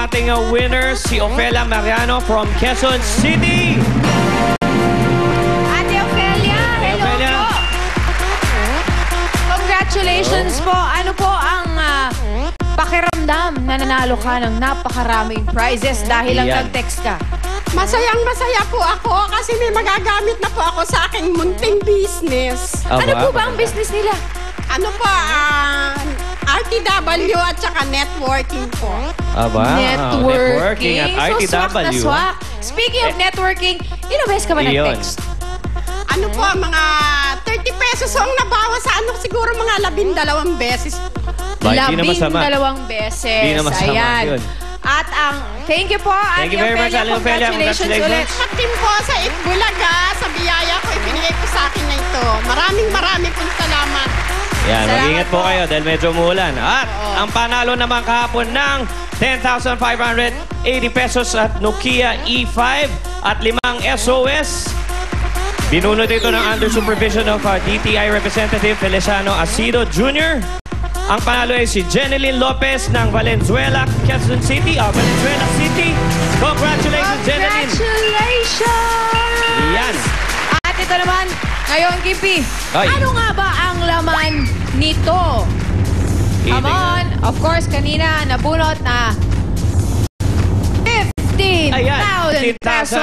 ating winner, si Ofelia Mariano from Quezon City. Ate Ofelia, hello Ofelia. po. Congratulations po. Ano po ang pakiramdam na nanalo ka ng napakaraming prizes dahil lang nag-text ka? Masayang-masaya po ako kasi may magagamit na po ako sa aking munting business. Ano po ba ang business nila? Ano po, RTW at saka networking po. Networking at RTW. So, swak na swak. Speaking of networking, ilang beses ka ba nag-text? Ano po, mga 30 pesos ang nabawas sa ano, siguro mga 12 beses. Hindi na masama. 12 beses. Hindi na masama. Ayan. Yun. At thank you po, Thank you very much, Ate Ofelia. Congratulations ulit. Patim po sa Itbulaga, sa biyaya ko, ibinigay ko sa akin na ito. Maraming pong salamat. Yan, Salamat mag-ingat po po kayo dahil medyo umuulan. At ang panalo naman kahapon ng 10,580 pesos at Nokia E5 at 5 SOS. Binunod ito ng under supervision of DTI Representative Feliciano Asido Jr. Ang panalo ay si Jeneline Lopez ng Valenzuela, Quezon City. Valenzuela City. Congratulations, Jeneline. Congratulations! Yan. At ito naman, ngayon, Kipi, ano nga ba ang laman nito? Come on. Of course, kanina nabunot na 15,000 pesos.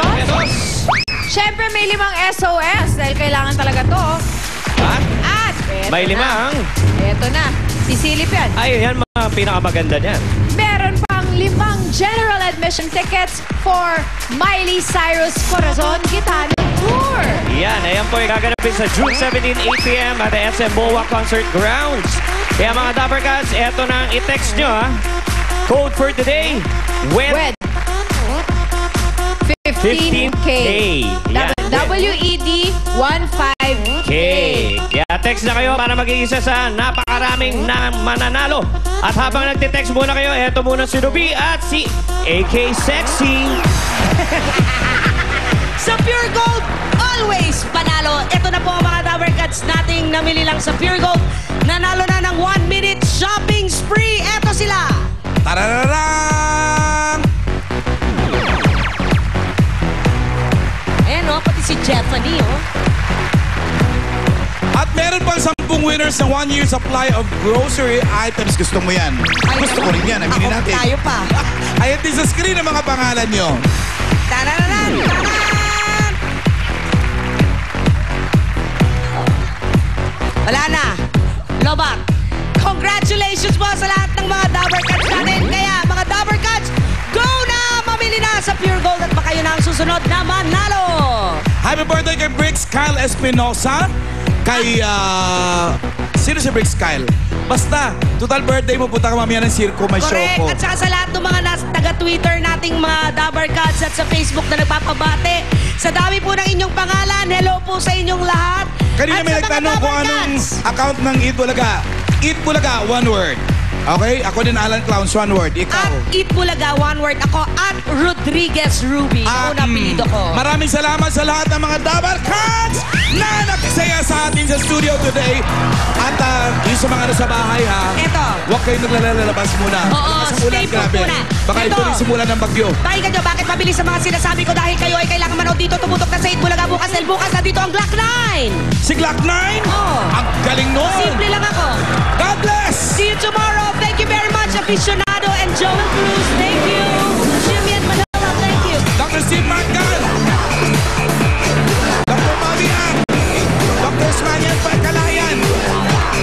Siyempre, may 5 SOS dahil kailangan talaga to. At may 5. Ito na. Sisilip yan. Ay, yan mga pinakamaganda niyan. Meron pang 5 general admission tickets for Miley Cyrus Corazon Gitano Tour. Yan, ayan po gaganapin sa June 17, 8 p.m. at SM MOA Concert Grounds. Kaya mga Dapper Cats, eto na ang i-text nyo ha. Code for today, WED. 15K. WED 15K. Kaya text na kayo para mag-iisa sa napakaraming mananalo. At habang nagtitext muna kayo, eto muna si Ruby at si AK Sexy. Sa Pure Gold, always panalo. Ito na po ang mga Dapper Cats nating namili lang sa Pure Gold. Nanalo na ng 1-minute shopping spree. Eto sila. Tarararang! Ayan o, pati si Jeffany o. At meron pang 10 winners ng 1 year supply of grocery items. Gusto mo yan? Gusto ko rin yan. Aminin natin. Tayo pa. Ayan din sa screen ang mga pangalan nyo. Tarararan! Tararan! Wala na. Lobat. Congratulations po sa lahat ng mga Dapper Cats natin. Kaya mga Dapper Cats, go na! Mamili na sa Pure Gold at baka yun ang susunod na manalo. Happy birthday kay Brix Kyle Espinosa. Kay, sino si Brix Kyle? Basta, total birthday mo, punta ka mamaya ng circo, may show ko. At saka sa lahat ng mga taga-Twitter nating mga Dapper Cats at sa Facebook na nagpapabate. Sa dami po ng inyong pangalan, hello po sa inyong lahat. Kanina may nagtanong kung anong account ng Eat Bulaga. Eat Bulaga, one word. Okay? Ako din Alan Clowns, one word. Ikaw. At Eat Bulaga, one word. Ako at Rodriguez Ruby. Una apelido ko. Maraming salamat sa lahat ng mga Dapper Cats na nakisaya sa atin sa studio today. At yung sa mga nasa bahay ha. Eto. Huwag kayong naglalabas muna. Oo, stay put muna. Baka ito rin simulan ng bagyo. Pakinggan nyo, bakit mabilis sa mga sinasabi ko dahil kayo ay kailangan manood dito. Tumutok na sa Eat Bulaga bukas dahil bukas na dito ang Glock 9. Si Glock 9? Oo. Ang galing nun. Simple lang ako. God bless! See you tomorrow. Thank you very much, Aficionado and Joel Cruz. Thank you. Jimmy and Manila, thank you. Dr. Steve Mangal. Dr. Bobby Ang. Dr. Smanian Pagkalayan.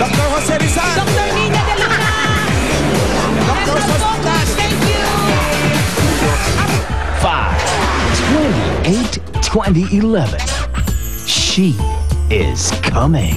Dr. Jose Rizal. Dr. Nina De Luna. Dr. Sostas. Thank you. 5, 28, 2011. She is coming.